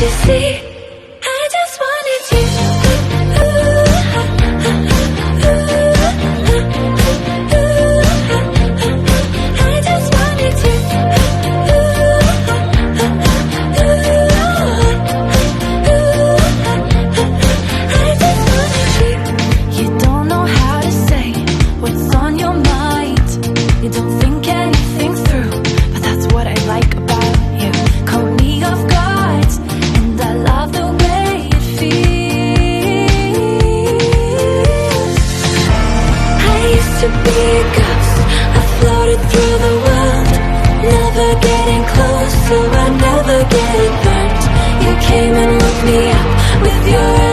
you see? I just wanted you. I just wanted you. I just wanted you. You don't know how to say what's on your mind. You don't think anything through, but that's what I like about you. Caught me off guard, and I love the way it feels. I used to be a ghost, I floated through the world, never getting close, so I never get burnt. You came and woke me up with your